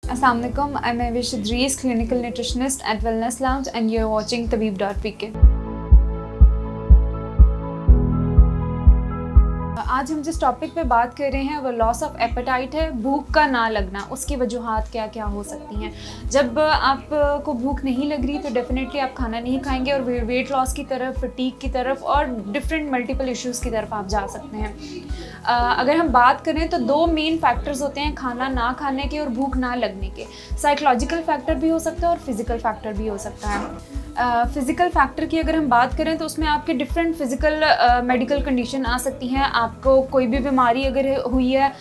Assalamualaikum, I'm Avish Idris, clinical nutritionist at Wellness Lounge, and you're watching Tabib.pk. आज हम जिस topic पे बात कर रहे हैं वो लॉस ऑफ एपेटाइट है, भूख का ना लगना। उसकी वजूहात क्या क्या हो सकती हैं। जब आपको भूख नहीं लग रही तो डेफिनेटली आप खाना नहीं खाएंगे और वेट लॉस की तरफ, फटीग की तरफ और डिफरेंट मल्टीपल इश्यूज़ की तरफ आप जा सकते हैं। अगर हम बात करें तो दो मेन फैक्टर्स होते हैं खाना ना खाने के और भूख ना लगने के। साइकोलॉजिकल फैक्टर भी हो सकता है और फिज़िकल फैक्टर भी हो सकता है। फ़िज़िकल फैक्टर की अगर हम बात करें तो उसमें आपके डिफरेंट फ़िज़िकल मेडिकल कंडीशन आ सकती हैं। आपको कोई भी बीमारी अगर हुई है,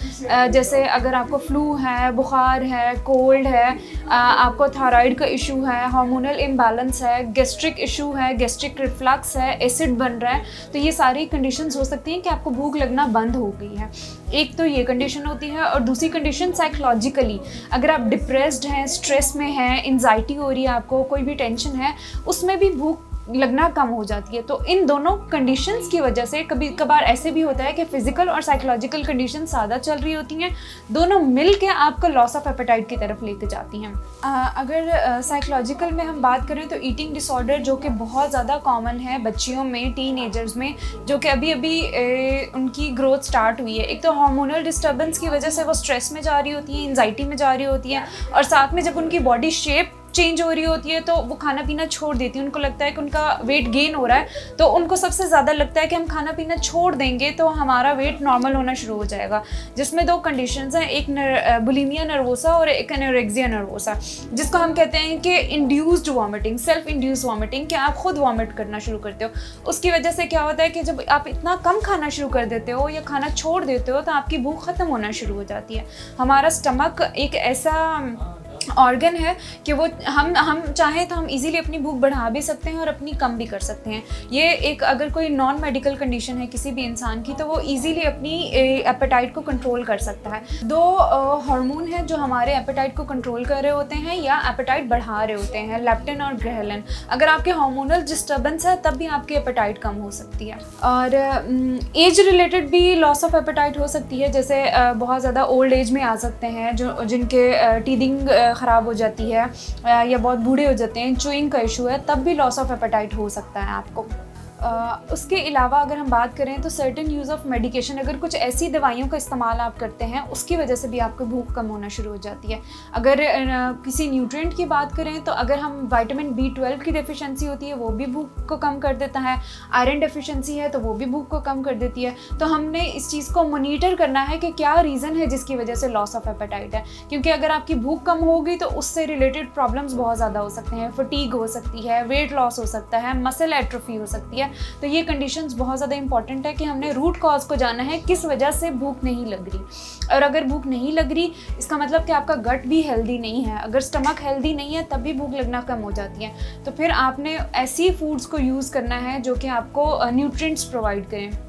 जैसे अगर आपको फ्लू है, बुखार है, कोल्ड है, आपको थायराइड का इशू है, हार्मोनल इम्बैलेंस है, गैस्ट्रिक इशू है, गैस्ट्रिक रिफ्लक्स है, एसिड बन रहा है, तो ये सारी कंडीशंस हो सकती हैं कि आपको भूख लगना बंद हो गई है। एक तो ये कंडीशन होती है और दूसरी कंडीशन साइकोलॉजिकली, अगर आप डिप्रेस्ड हैं, स्ट्रेस में हैं, एंजाइटी हो रही है, आपको कोई भी टेंशन है, उसमें भी भूख लगना कम हो जाती है। तो इन दोनों कंडीशंस की वजह से कभी कभार ऐसे भी होता है कि फ़िज़िकल और साइकोलॉजिकल कंडीशन ज़्यादा चल रही होती हैं, दोनों मिल के आपको लॉस ऑफ एपेटाइट की तरफ लेके जाती हैं। अगर साइकोलॉजिकल में हम बात करें तो ईटिंग डिसऑर्डर, जो कि बहुत ज़्यादा कॉमन है बच्चियों में, टीनेजर्स में, जो कि अभी अभी उनकी ग्रोथ स्टार्ट हुई है। एक तो हार्मोनल डिस्टर्बेंस की वजह से वो स्ट्रेस में जा रही होती हैं, एंजाइटी में जा रही होती हैं, और साथ में जब उनकी बॉडी शेप चेंज हो रही होती है तो वो खाना पीना छोड़ देती है। उनको लगता है कि उनका वेट गेन हो रहा है, तो उनको सबसे ज़्यादा लगता है कि हम खाना पीना छोड़ देंगे तो हमारा वेट नॉर्मल होना शुरू हो जाएगा। जिसमें दो कंडीशंस हैं, एक बुलिमिया नर्वोसा और एक एनोरेक्सिया नर्वोसा, जिसको हम कहते हैं कि induced vomiting, self induced vomiting, कि आप खुद वॉमिट करना शुरू करते हो। उसकी वजह से क्या होता है कि जब आप इतना कम खाना शुरू कर देते हो या खाना छोड़ देते हो तो आपकी भूख ख़त्म होना शुरू हो जाती है। हमारा स्टमक एक ऐसा ऑर्गन है कि वो हम चाहें तो हम इजीली अपनी भूख बढ़ा भी सकते हैं और अपनी कम भी कर सकते हैं। ये एक, अगर कोई नॉन मेडिकल कंडीशन है किसी भी इंसान की, तो वो इजीली अपनी एपेटाइट को कंट्रोल कर सकता है। दो हार्मोन हैं जो हमारे एपेटाइट को कंट्रोल कर रहे होते हैं या एपेटाइट बढ़ा रहे होते हैं, लेप्टिन और ग्रेलिन। अगर आपके हार्मोनल डिस्टर्बेंस है तब भी आपकी एपेटाइट कम हो सकती है। और एज रिलेटेड भी लॉस ऑफ एपेटाइट हो सकती है, जैसे बहुत ज़्यादा ओल्ड एज में आ सकते हैं जो जिनके टीथिंग ख़राब हो जाती है या बहुत बूढ़े हो जाते हैं, च्यूइंग का इशू है, तब भी लॉस ऑफ एपेटाइट हो सकता है आपको। उसके अलावा अगर हम बात करें तो सर्टेन यूज़ ऑफ मेडिकेशन, अगर कुछ ऐसी दवाइयों का इस्तेमाल आप करते हैं उसकी वजह से भी आपको भूख कम होना शुरू हो जाती है। अगर किसी न्यूट्रिएंट की बात करें तो अगर हम विटामिन B12 की डेफिशिएंसी होती है वो भी भूख को कम कर देता है, आयरन डेफिशिएंसी है तो वो भी भूख को कम कर देती है। तो हमने इस चीज़ को मॉनिटर करना है कि क्या रीज़न है जिसकी वजह से लॉस ऑफ एपेटाइट है, क्योंकि अगर आपकी भूख कम होगी तो उससे रिलेटेड प्रॉब्लम्स बहुत ज़्यादा हो सकते हैं। फटीग हो सकती है, वेट लॉस हो सकता है, मसल एट्रोफी हो सकती है। तो ये कंडीशंस बहुत ज़्यादा इंपॉर्टेंट है कि हमने रूट कॉज को जाना है, किस वजह से भूख नहीं लग रही। और अगर भूख नहीं लग रही इसका मतलब कि आपका गट भी हेल्दी नहीं है। अगर स्टमक हेल्दी नहीं है तब भी भूख लगना कम हो जाती है। तो फिर आपने ऐसी फूड्स को यूज़ करना है जो कि आपको न्यूट्रिएंट्स प्रोवाइड करें।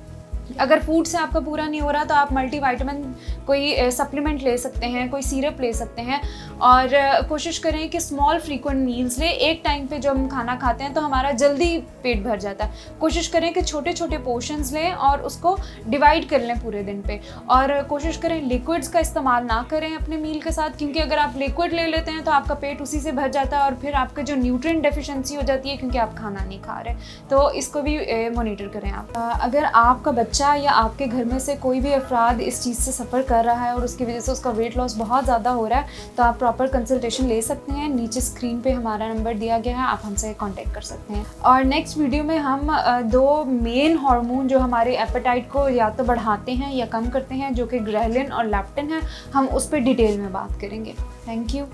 अगर फूड से आपका पूरा नहीं हो रहा तो आप मल्टीविटामिन कोई सप्लीमेंट ले सकते हैं, कोई सिरप ले सकते हैं, और कोशिश करें कि स्मॉल फ्रीक्वेंट मील्स लें। एक टाइम पे जब हम खाना खाते हैं तो हमारा जल्दी पेट भर जाता है। कोशिश करें कि छोटे छोटे पोर्शंस लें और उसको डिवाइड कर लें पूरे दिन पे, और कोशिश करें लिक्विड्स का इस्तेमाल ना करें अपने मील के साथ, क्योंकि अगर आप लिक्विड ले लेते हैं तो आपका पेट उसी से भर जाता है और फिर आपका जो न्यूट्रिएंट डेफिशिएंसी हो जाती है क्योंकि आप खाना नहीं खा रहे। तो इसको भी मॉनिटर करें आप। अगर आपका बच्चा या आपके घर में से कोई भी अफराद इस चीज़ से सफ़र कर रहा है और उसकी वजह से उसका वेट लॉस बहुत ज़्यादा हो रहा है तो आप प्रॉपर कंसल्टेशन ले सकते हैं। नीचे स्क्रीन पे हमारा नंबर दिया गया है, आप हमसे कांटेक्ट कर सकते हैं। और नेक्स्ट वीडियो में हम दो मेन हार्मोन जो हमारे एपेटाइट को या तो बढ़ाते हैं या कम करते हैं, जो कि ग्रेलिन और लेप्टिन है, हम उस पर डिटेल में बात करेंगे। Thank you.